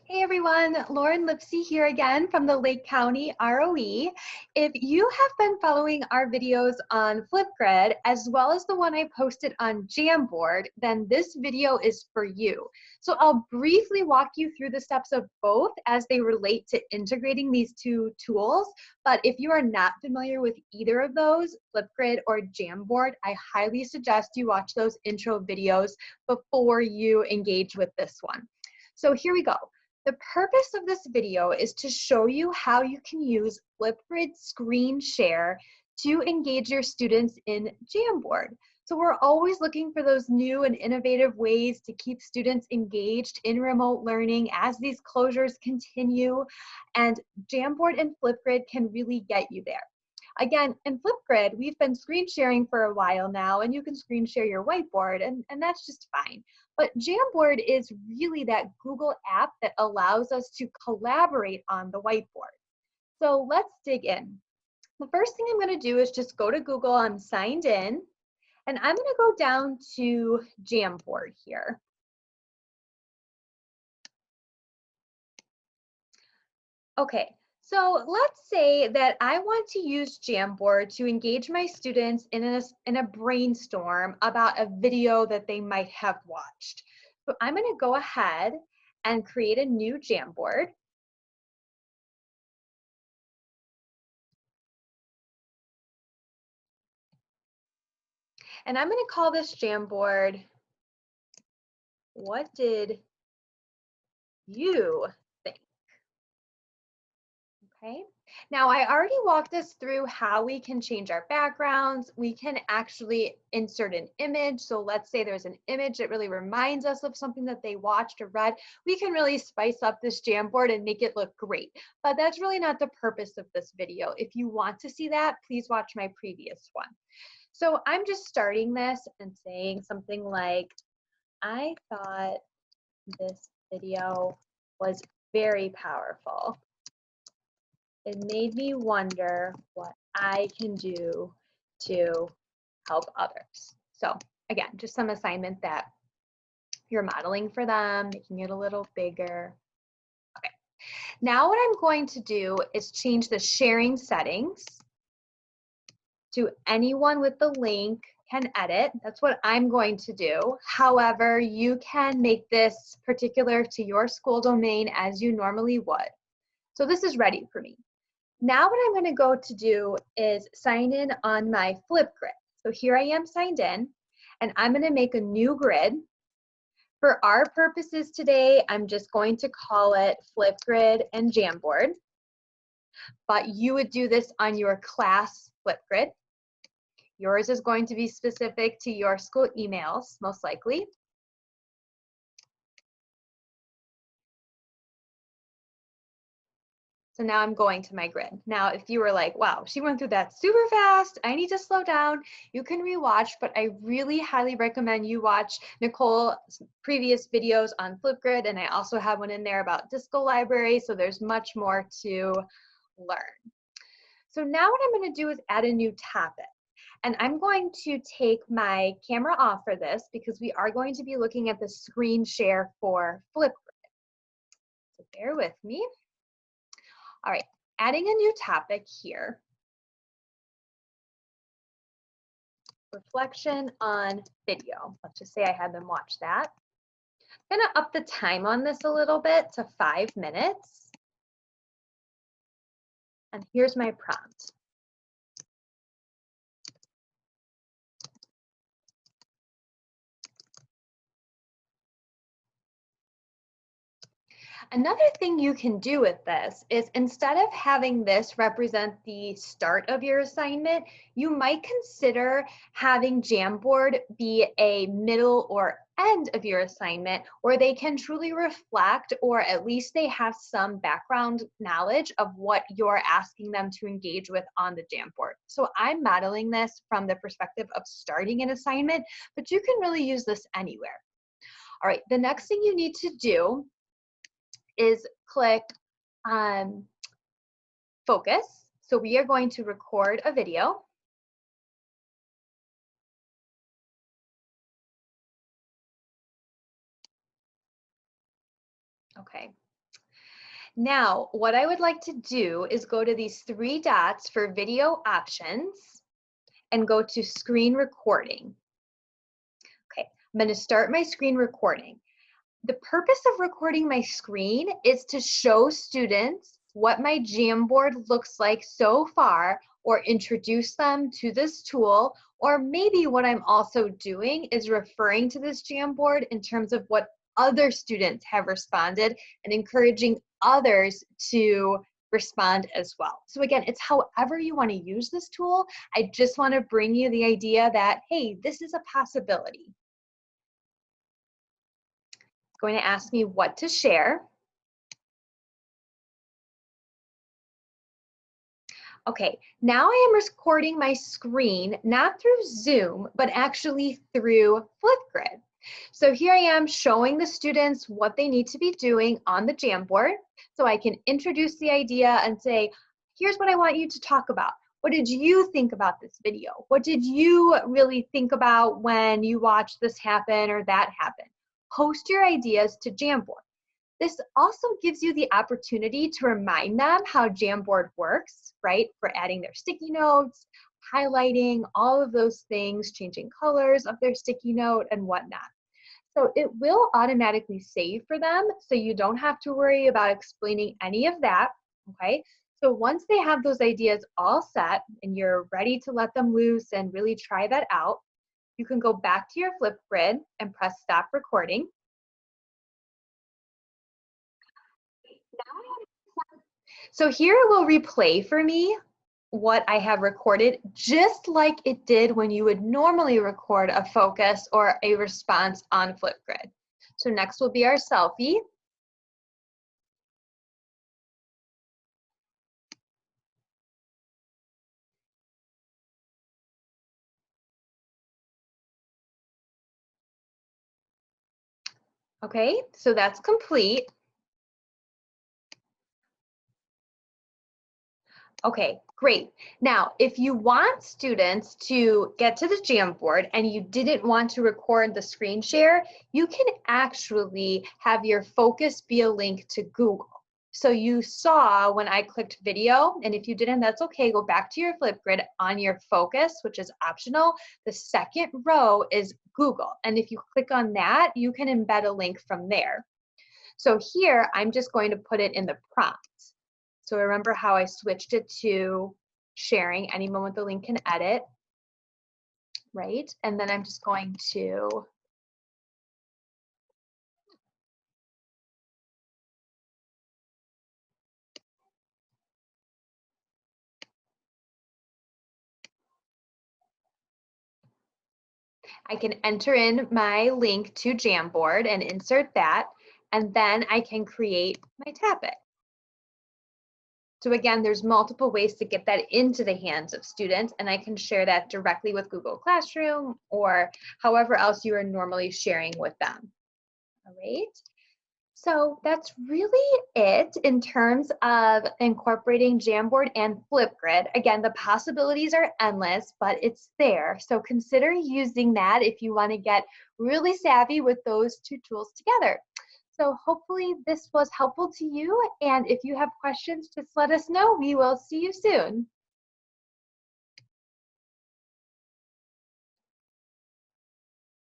Hey everyone, Lauren Lipsey here again from the Lake County ROE. If you have been following our videos on FlipGrid, as well as the one I posted on Jamboard, then this video is for you. So I'll briefly walk you through the steps of both as they relate to integrating these two tools. But if you are not familiar with either of those, FlipGrid or Jamboard, I highly suggest you watch those intro videos before you engage with this one. So here we go. The purpose of this video is to show you how you can use FlipGrid Screen Share to engage your students in Jamboard. So we're always looking for those new and innovative ways to keep students engaged in remote learning as these closures continue, and Jamboard and FlipGrid can really get you there. Again, in FlipGrid, we've been screen sharing for a while now, and you can screen share your whiteboard, and that's just fine. But Jamboard is really that Google app that allows us to collaborate on the whiteboard. So let's dig in. The first thing I'm going to do is just go to Google. I'm signed in, and I'm going to go down to Jamboard here. Okay. So let's say that I want to use Jamboard to engage my students in a brainstorm about a video that they might have watched. So I'm going to go ahead and create a new Jamboard. And I'm going to call this Jamboard, "What did you think?" Okay. Now, I already walked us through how we can change our backgrounds. We can actually insert an image. So let's say there's an image that really reminds us of something that they watched or read. We can really spice up this Jamboard and make it look great. But that's really not the purpose of this video. If you want to see that, please watch my previous one. So I'm just starting this and saying something like, "I thought this video was very powerful. It made me wonder what I can do to help others." So again, just some assignment that you're modeling for them, making it a little bigger. Okay. Now what I'm going to do is change the sharing settings to anyone with the link can edit. That's what I'm going to do. However, you can make this particular to your school domain as you normally would. So this is ready for me. Now what I'm going to go to do is sign in on my FlipGrid. So here I am signed in, and I'm going to make a new grid. For our purposes today, I'm just going to call it FlipGrid and Jamboard. But you would do this on your class FlipGrid. Yours is going to be specific to your school emails, most likely. So now I'm going to my grid. Now, if you were like, wow, she went through that super fast, I need to slow down, you can rewatch, but I really highly recommend you watch Nicole's previous videos on FlipGrid, and I also have one in there about Disco Library, so there's much more to learn. So now what I'm going to do is add a new topic. And I'm going to take my camera off for this because we are going to be looking at the screen share for FlipGrid. So bear with me. All right, adding a new topic here. Reflection on video. Let's just say I had them watch that. I'm gonna up the time on this a little bit to 5 minutes. And here's my prompt. Another thing you can do with this is instead of having this represent the start of your assignment, you might consider having Jamboard be a middle or end of your assignment where they can truly reflect, or at least they have some background knowledge of what you're asking them to engage with on the Jamboard. So I'm modeling this from the perspective of starting an assignment, but you can really use this anywhere. All right, the next thing you need to do is click focus. So we are going to record a video. Okay, Now, what I would like to do is go to these three dots for video options and go to screen recording. Okay, I'm going to start my screen recording. The purpose of recording my screen is to show students what my Jamboard looks like so far, or introduce them to this tool, or maybe what I'm also doing is referring to this Jamboard in terms of what other students have responded and encouraging others to respond as well. So again, it's however you want to use this tool. I just want to bring you the idea that, hey, this is a possibility. It's going to ask me what to share. Okay, now I am recording my screen, not through Zoom, but actually through FlipGrid. So here I am showing the students what they need to be doing on the Jamboard. So I can introduce the idea and say, here's what I want you to talk about. What did you think about this video? What did you really think about when you watched this happen or that happen? Post your ideas to Jamboard. This also gives you the opportunity to remind them how Jamboard works, right? For adding their sticky notes, highlighting, all of those things, changing colors of their sticky note and whatnot. So it will automatically save for them, so you don't have to worry about explaining any of that, okay? So once they have those ideas all set and you're ready to let them loose and really try that out, you can go back to your FlipGrid and press stop recording. So here it will replay for me what I have recorded, just like it did when you would normally record a focus or a response on FlipGrid. So next will be our selfie. Okay, so that's complete. Okay, great. Now, if you want students to get to the Jamboard and you didn't want to record the screen share, you can actually have your focus be a link to Google. So you saw when I clicked video, and if you didn't, that's okay, go back to your FlipGrid on your focus, which is optional. The second row is Google. And if you click on that, you can embed a link from there. So here, I'm just going to put it in the prompt. So remember how I switched it to sharing. Anyone with the link can edit, right? And then I'm just going to I can enter in my link to Jamboard and insert that, and then I can create my topic. So again, there's multiple ways to get that into the hands of students, and I can share that directly with Google Classroom or however else you are normally sharing with them. All right. So that's really it in terms of incorporating Jamboard and FlipGrid. Again, the possibilities are endless, but it's there. So consider using that if you want to get really savvy with those two tools together. So hopefully this was helpful to you. And if you have questions, just let us know. We will see you soon.